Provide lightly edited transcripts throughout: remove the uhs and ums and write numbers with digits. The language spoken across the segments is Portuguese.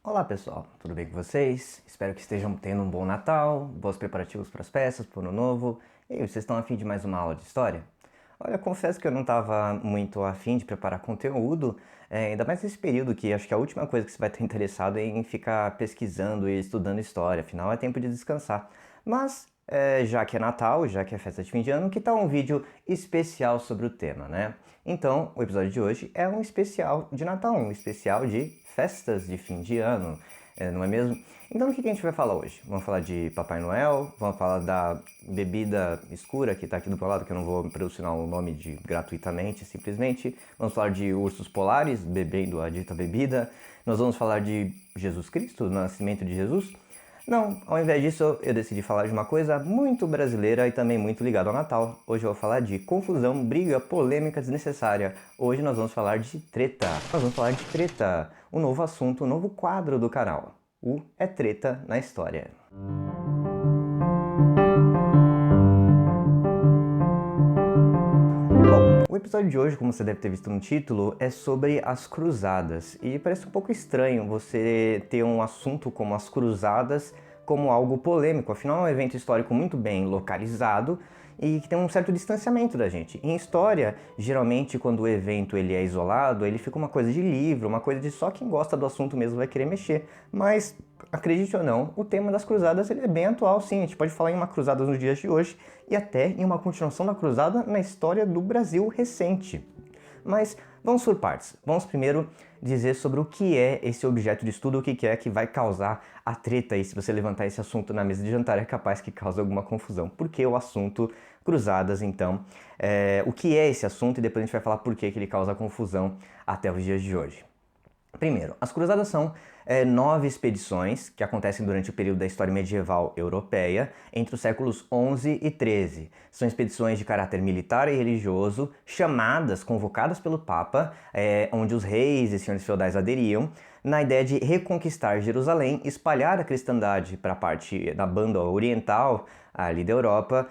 Olá pessoal, tudo bem com vocês? Espero que estejam tendo um bom Natal, bons preparativos para as festas, para o Ano Novo. E aí, vocês estão afim de mais uma aula de história? Olha, confesso que eu não estava muito afim de preparar conteúdo, ainda mais nesse período que acho que a última coisa que você vai estar interessado é em ficar pesquisando e estudando história, afinal é tempo de descansar. Mas, já que é Natal, já que é festa de fim de ano, que tal um vídeo especial sobre o tema, né? Então, o episódio de hoje é um especial de Natal, um especial de festas de fim de ano, não é mesmo? Então, o que a gente vai falar hoje? Vamos falar de Papai Noel, vamos falar da bebida escura que está aqui do meu lado, que eu não vou pronunciar o nome de gratuitamente, simplesmente. Vamos falar de ursos polares bebendo a dita bebida. Nós vamos falar de Jesus Cristo, do nascimento de Jesus. Não, ao invés disso, eu decidi falar de uma coisa muito brasileira e também muito ligada ao Natal. Hoje eu vou falar de confusão, briga, polêmica desnecessária. Hoje nós vamos falar de treta. Nós vamos falar de treta, um novo assunto, um novo quadro do canal. O É Treta na História. Bom, o episódio de hoje, como você deve ter visto no título, é sobre as cruzadas. E parece um pouco estranho você ter um assunto como as cruzadas como algo polêmico, afinal é um evento histórico muito bem localizado e que tem um certo distanciamento da gente. Em história, geralmente quando o evento ele é isolado, ele fica uma coisa de livro, uma coisa de só quem gosta do assunto mesmo vai querer mexer. Mas, acredite ou não, o tema das cruzadas ele é bem atual sim, a gente pode falar em uma cruzada nos dias de hoje e até em uma continuação da cruzada na história do Brasil recente. Mas vamos por partes. Vamos primeiro dizer sobre o que é esse objeto de estudo, o que é que vai causar a treta aí. Se você levantar esse assunto na mesa de jantar, é capaz que cause alguma confusão. Por que o assunto cruzadas, então? O que é esse assunto e depois a gente vai falar por que ele causa confusão até os dias de hoje. Primeiro, as cruzadas são 9 expedições que acontecem durante o período da história medieval europeia, entre os séculos 11 e 13. São expedições de caráter militar e religioso, chamadas, convocadas pelo Papa, onde os reis e senhores feudais aderiam, na ideia de reconquistar Jerusalém, espalhar a cristandade para a parte da banda oriental ali da Europa,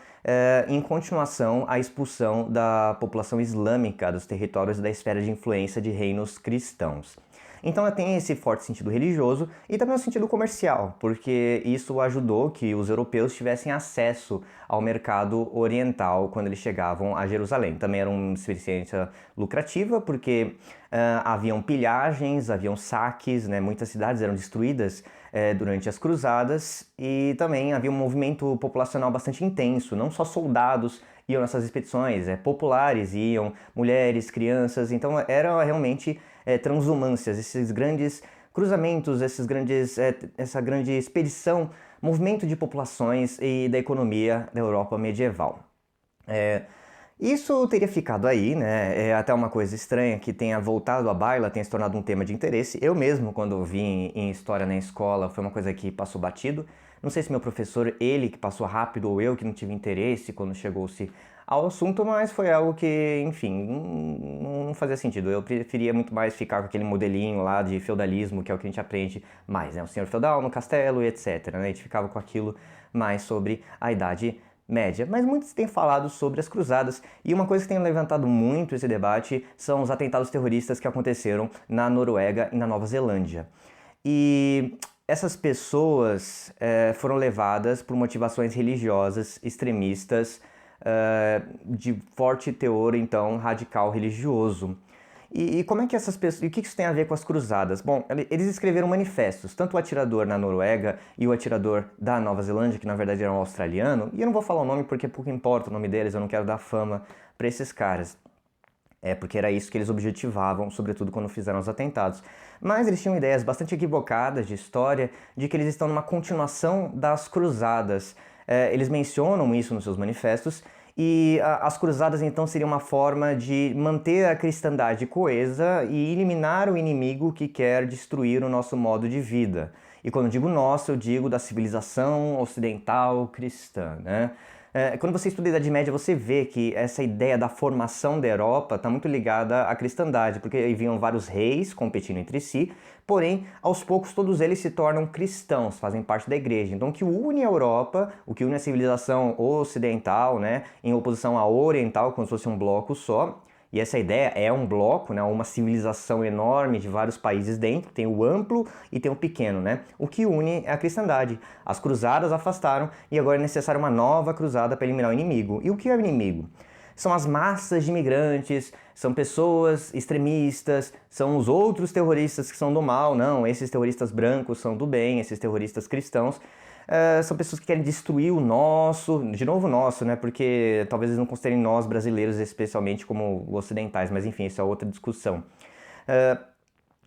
em continuação à expulsão da população islâmica dos territórios da esfera de influência de reinos cristãos. Então tem esse forte sentido religioso e também o sentido comercial, porque isso ajudou que os europeus tivessem acesso ao mercado oriental quando eles chegavam a Jerusalém. Também era uma experiência lucrativa, porque haviam pilhagens, haviam saques, né? Muitas cidades eram destruídas durante as cruzadas e também havia um movimento populacional bastante intenso, não só soldados iam nessas expedições, populares iam, mulheres, crianças, então era realmente transumâncias, esses grandes cruzamentos, essa grande expedição, movimento de populações e da economia da Europa medieval. Isso teria ficado aí, né? É até uma coisa estranha que tenha voltado à baila, tenha se tornado um tema de interesse. Eu mesmo, quando eu vi em história na escola, foi uma coisa que passou batido. Não sei se meu professor, ele que passou rápido, ou eu que não tive interesse quando chegou-se ao assunto, mas foi algo que, enfim, não fazia sentido. Eu preferia muito mais ficar com aquele modelinho lá de feudalismo, que é o que a gente aprende mais, né? O senhor feudal no castelo e etc, né? A gente ficava com aquilo mais sobre a Idade Média, mas muitos têm falado sobre as cruzadas e uma coisa que tem levantado muito esse debate são os atentados terroristas que aconteceram na Noruega e na Nova Zelândia. E essas pessoas foram levadas por motivações religiosas extremistas de forte teor, então, radical religioso. E como é que essas pessoas... E o que isso tem a ver com as cruzadas? Bom, eles escreveram manifestos, tanto o atirador na Noruega e o atirador da Nova Zelândia, que na verdade era um australiano, e eu não vou falar o nome porque pouco importa o nome deles, eu não quero dar fama para esses caras. Porque era isso que eles objetivavam, sobretudo quando fizeram os atentados. Mas eles tinham ideias bastante equivocadas de história, de que eles estão numa continuação das cruzadas. Eles mencionam isso nos seus manifestos, e as cruzadas então seriam uma forma de manter a cristandade coesa e eliminar o inimigo que quer destruir o nosso modo de vida. E quando digo nosso, eu digo da civilização ocidental cristã, né? Quando você estuda a Idade Média, você vê que essa ideia da formação da Europa está muito ligada à cristandade, porque aí vinham vários reis competindo entre si, porém, aos poucos, todos eles se tornam cristãos, fazem parte da igreja. Então, o que une a Europa, o que une a civilização ocidental, né, em oposição à oriental, como se fosse um bloco só, E essa ideia é um bloco, né, uma civilização enorme de vários países dentro, tem o amplo e tem o pequeno, né? O que une é a cristandade. As cruzadas afastaram e agora é necessária uma nova cruzada para eliminar o inimigo. E o que é o inimigo? São as massas de imigrantes, são pessoas extremistas, são os outros terroristas que são do mal, não, esses terroristas brancos são do bem, esses terroristas cristãos. São pessoas que querem destruir o nosso, de novo o nosso, né? Porque talvez eles não considerem nós brasileiros especialmente como ocidentais, mas enfim, isso é outra discussão.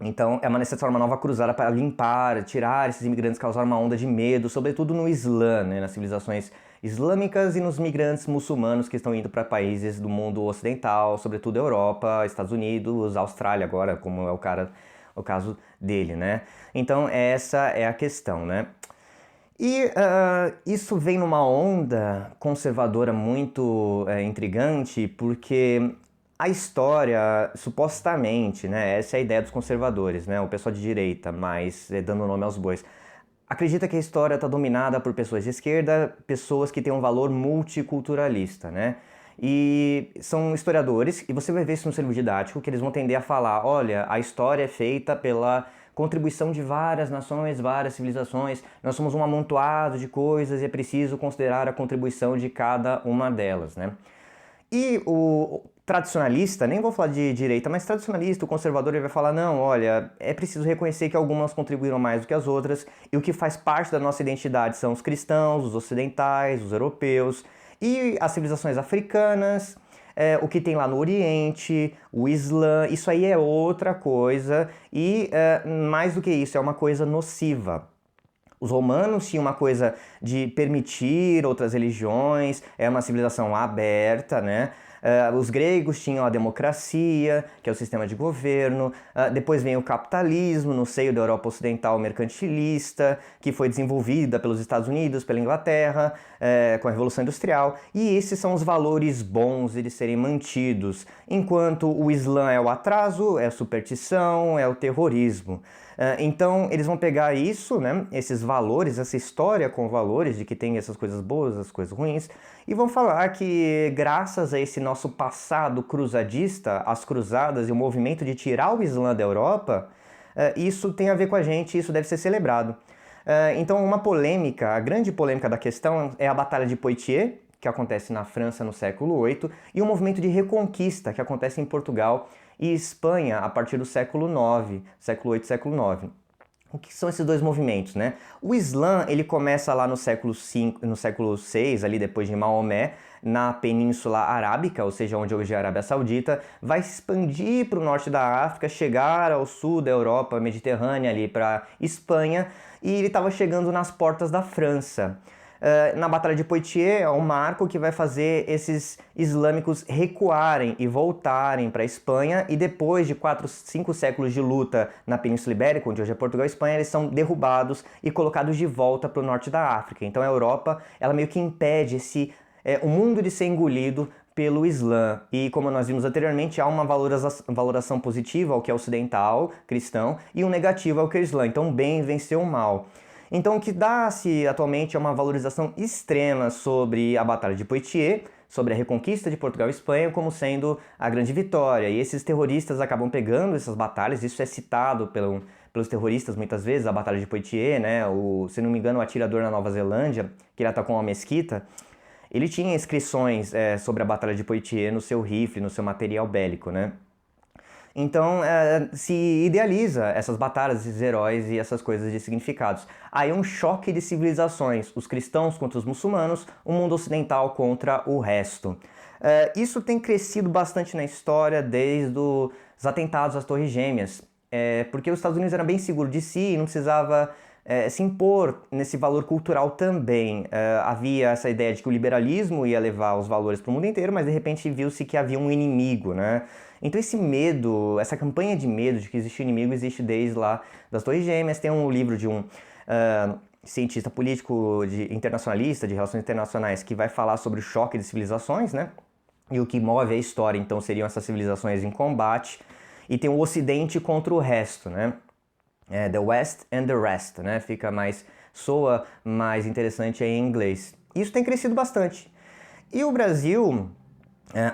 Então é necessária uma nova cruzada para limpar, tirar esses imigrantes que causaram uma onda de medo, sobretudo no Islã, né? Nas civilizações islâmicas e nos migrantes muçulmanos que estão indo para países do mundo ocidental, sobretudo Europa, Estados Unidos, Austrália agora, como é o caso dele, né? Então essa é a questão, né? E isso vem numa onda conservadora muito intrigante, porque a história, supostamente, né, essa é a ideia dos conservadores, né, o pessoal de direita, mas dando nome aos bois, acredita que a história está dominada por pessoas de esquerda, pessoas que têm um valor multiculturalista, né? E são historiadores, e você vai ver isso no seu livro didático, que eles vão tender a falar, olha, a história é feita pela contribuição de várias nações, várias civilizações, nós somos um amontoado de coisas e é preciso considerar a contribuição de cada uma delas, né? E o tradicionalista, nem vou falar de direita, mas tradicionalista, o conservador, ele vai falar, não, olha, é preciso reconhecer que algumas contribuíram mais do que as outras, e o que faz parte da nossa identidade são os cristãos, os ocidentais, os europeus, e as civilizações africanas, o que tem lá no Oriente, o Islã, isso aí é outra coisa, e mais do que isso, é uma coisa nociva. Os romanos tinham uma coisa de permitir outras religiões, é uma civilização aberta, né? Os gregos tinham a democracia, que é o sistema de governo. Depois vem o capitalismo no seio da Europa Ocidental mercantilista, que foi desenvolvida pelos Estados Unidos, pela Inglaterra, com a Revolução Industrial. E esses são os valores bons de serem mantidos, enquanto o Islã é o atraso, é a superstição, é o terrorismo. Então eles vão pegar isso, né, esses valores, essa história com valores de que tem essas coisas boas, as coisas ruins, e vão falar que graças a esse nosso passado cruzadista, as cruzadas e o movimento de tirar o Islã da Europa, isso tem a ver com a gente, isso deve ser celebrado. Então uma polêmica, a grande polêmica da questão é a Batalha de Poitiers, que acontece na França no século VIII, e o movimento de reconquista, que acontece em Portugal e Espanha a partir do século IX, século VIII, século IX. O que são esses dois movimentos, né? O Islã, ele começa lá no século VI, ali depois de Maomé, na Península Arábica, ou seja, onde hoje é a Arábia Saudita, vai se expandir para o norte da África, chegar ao sul da Europa Mediterrânea, ali para Espanha, e ele estava chegando nas portas da França. Na Batalha de Poitiers é um marco que vai fazer esses islâmicos recuarem e voltarem para a Espanha, e depois de 4, 5 séculos de luta na Península Ibérica, onde hoje é Portugal e Espanha, eles são derrubados e colocados de volta para o norte da África. Então a Europa, ela meio que impede o mundo de ser engolido pelo Islã. E como nós vimos anteriormente, há uma valoração positiva ao que é ocidental, cristão, e um negativo ao que é o Islã. Então o bem venceu o mal. Então o que dá-se atualmente é uma valorização extrema sobre a Batalha de Poitiers, sobre a reconquista de Portugal e Espanha como sendo a grande vitória. E esses terroristas acabam pegando essas batalhas, isso é citado pelos terroristas muitas vezes, a Batalha de Poitiers, né? Se não me engano, o atirador na Nova Zelândia, que ele atacou uma mesquita, ele tinha inscrições sobre a Batalha de Poitiers no seu rifle, no seu material bélico, né? Então se idealiza essas batalhas, esses heróis e essas coisas de significados. Aí um choque de civilizações, os cristãos contra os muçulmanos, o mundo ocidental contra o resto. Isso tem crescido bastante na história desde os atentados às Torres Gêmeas, porque os Estados Unidos eram bem seguros de si e não precisava se impor nesse valor cultural também. Havia essa ideia de que o liberalismo ia levar os valores para o mundo inteiro, mas de repente viu-se que havia um inimigo, né? Então esse medo, essa campanha de medo de que existe um inimigo existe desde lá das Torres Gêmeas. Tem um livro de um cientista político internacionalista, de relações internacionais, que vai falar sobre o choque de civilizações, né? E o que move a história, então, seriam essas civilizações em combate. E tem o Ocidente contra o resto, né? The West and the Rest, né? Soa mais interessante em inglês. Isso tem crescido bastante. E o Brasil,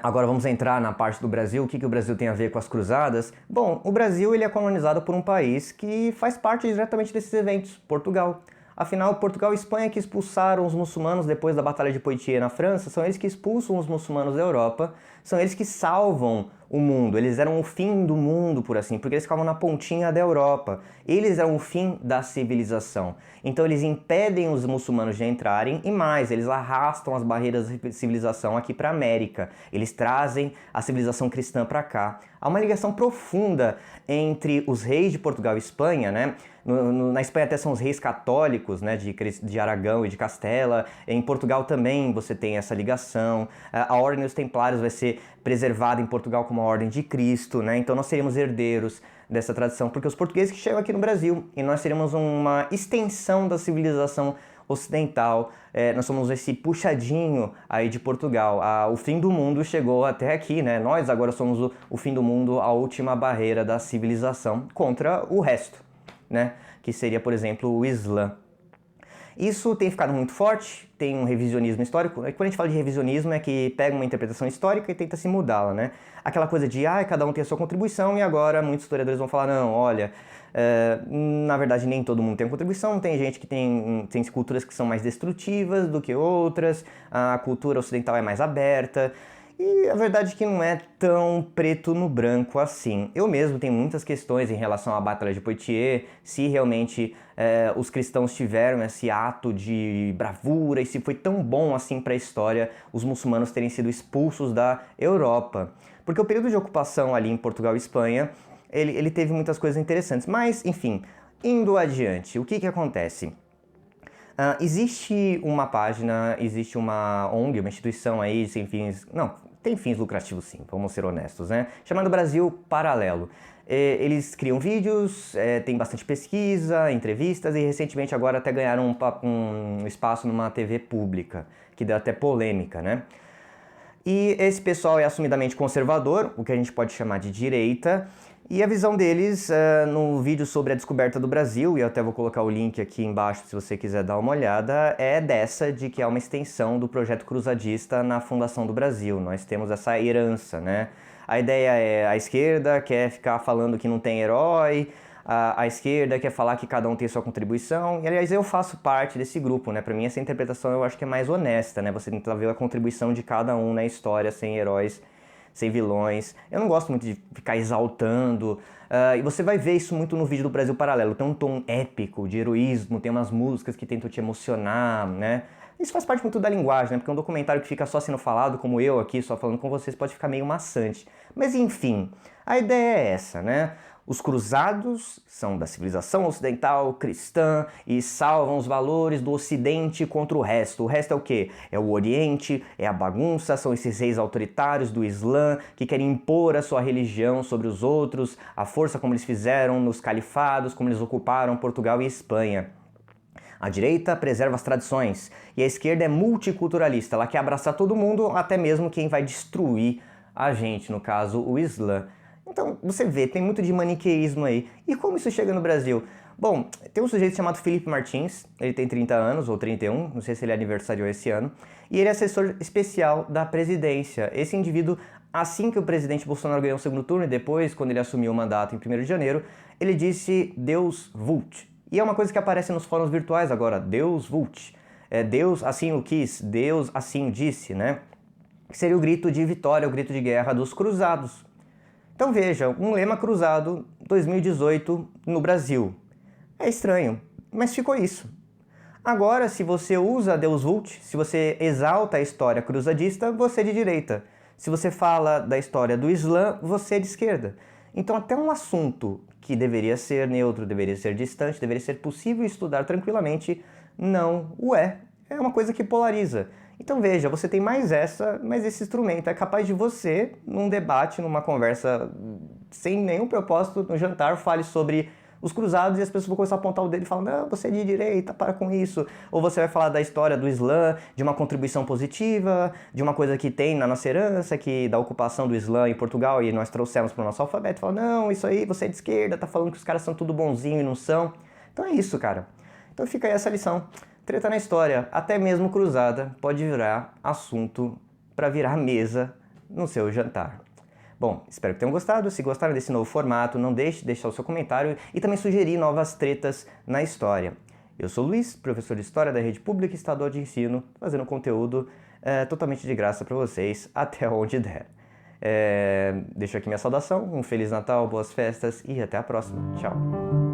Agora vamos entrar na parte do Brasil. O que o Brasil tem a ver com as cruzadas? Bom, o Brasil ele é colonizado por um país que faz parte diretamente desses eventos, Portugal. Afinal, Portugal e Espanha que expulsaram os muçulmanos depois da Batalha de Poitiers na França, são eles que expulsam os muçulmanos da Europa, são eles que salvam o mundo. Eles eram o fim do mundo, por assim, porque eles ficavam na pontinha da Europa. Eles eram o fim da civilização. Então eles impedem os muçulmanos de entrarem e mais, eles arrastam as barreiras da civilização aqui para a América. Eles trazem a civilização cristã para cá. Há uma ligação profunda entre os reis de Portugal e Espanha, né? Na Espanha até são os reis católicos, né, de Aragão e de Castela. Em Portugal também você tem essa ligação. A Ordem dos Templários vai ser preservada em Portugal como a Ordem de Cristo, né? Então nós seríamos herdeiros dessa tradição, porque os portugueses que chegam aqui no Brasil e nós seríamos uma extensão da civilização ocidental. Nós somos esse puxadinho aí de Portugal. O fim do mundo chegou até aqui, né? Nós agora somos o fim do mundo, a última barreira da civilização contra o resto, né? Que seria, por exemplo, o Islã. Isso tem ficado muito forte, tem um revisionismo histórico. Quando a gente fala de revisionismo é que pega uma interpretação histórica e tenta se mudá-la, né? Aquela coisa de, cada um tem a sua contribuição e agora muitos historiadores vão falar, não, olha, na verdade nem todo mundo tem uma contribuição, tem gente que tem culturas que são mais destrutivas do que outras, a cultura ocidental é mais aberta. E a verdade é que não é tão preto no branco assim. Eu mesmo tenho muitas questões em relação à Batalha de Poitiers, se realmente os cristãos tiveram esse ato de bravura e se foi tão bom assim para a história os muçulmanos terem sido expulsos da Europa. Porque o período de ocupação ali em Portugal e Espanha, ele teve muitas coisas interessantes. Mas, enfim, indo adiante, o que acontece? Existe uma página, existe uma ONG, uma instituição aí sem fins... Não, tem fins lucrativos sim, vamos ser honestos, né? Chamado Brasil Paralelo. Eles criam vídeos, tem bastante pesquisa, entrevistas e recentemente agora até ganharam um espaço numa TV pública, que deu até polêmica, né? E esse pessoal é assumidamente conservador, o que a gente pode chamar de direita, e a visão deles no vídeo sobre a descoberta do Brasil, e eu até vou colocar o link aqui embaixo se você quiser dar uma olhada, é dessa de que é uma extensão do projeto cruzadista na fundação do Brasil. Nós temos essa herança, né? A ideia é a esquerda quer ficar falando que não tem herói, a esquerda quer falar que cada um tem sua contribuição, e aliás eu faço parte desse grupo, né? Pra mim essa interpretação eu acho que é mais honesta, né? Você tenta ver a contribuição de cada um na história, sem heróis, sem vilões. Eu não gosto muito de ficar exaltando, e você vai ver isso muito no vídeo do Brasil Paralelo. Tem um tom épico, de heroísmo, tem umas músicas que tentam te emocionar, né? Isso faz parte muito da linguagem, né? Porque um documentário que fica só sendo falado, como eu aqui, só falando com vocês, pode ficar meio maçante. Mas enfim, a ideia é essa, né? Os cruzados são da civilização ocidental cristã e salvam os valores do Ocidente contra o resto. O resto é o quê? É o Oriente, é a bagunça, são esses reis autoritários do Islã que querem impor a sua religião sobre os outros, a força como eles fizeram nos califados, como eles ocuparam Portugal e Espanha. A direita preserva as tradições e a esquerda é multiculturalista, ela quer abraçar todo mundo, até mesmo quem vai destruir a gente, no caso o Islã. Então, você vê, tem muito de maniqueísmo aí. E como isso chega no Brasil? Bom, tem um sujeito chamado Felipe Martins, ele tem 30 anos, ou 31, não sei se ele aniversariou esse ano, e ele é assessor especial da presidência. Esse indivíduo, assim que o presidente Bolsonaro ganhou o segundo turno, e depois, quando ele assumiu o mandato em 1º de janeiro, ele disse Deus vult. E é uma coisa que aparece nos fóruns virtuais agora, Deus vult. Deus assim o quis, Deus assim o disse, né? Que seria o grito de vitória, o grito de guerra dos cruzados. Então veja, um lema cruzado 2018 no Brasil. É estranho, mas ficou isso. Agora, se você usa Deus vult, se você exalta a história cruzadista, você é de direita. Se você fala da história do Islã, você é de esquerda. Então até um assunto que deveria ser neutro, deveria ser distante, deveria ser possível estudar tranquilamente, não o é. É uma coisa que polariza. Então veja, você tem mais mas esse instrumento é capaz de você, num debate, numa conversa sem nenhum propósito, no jantar, fale sobre os cruzados e as pessoas vão começar a apontar o dedo e falar, não, você é de direita, para com isso. Ou você vai falar da história do Islã, de uma contribuição positiva, de uma coisa que tem na nossa herança, que da ocupação do Islã em Portugal e nós trouxemos para o nosso alfabeto, e fala, não, isso aí, você é de esquerda, tá falando que os caras são tudo bonzinho e não são. Então é isso, cara. Então fica aí essa lição. Treta na história, até mesmo cruzada, pode virar assunto para virar mesa no seu jantar. Bom, espero que tenham gostado. Se gostaram desse novo formato, não deixe de deixar o seu comentário e também sugerir novas tretas na história. Eu sou o Luiz, professor de História da Rede Pública Estadual de Ensino, fazendo conteúdo totalmente de graça para vocês, até onde der. Deixo aqui minha saudação, um Feliz Natal, boas festas e até a próxima. Tchau!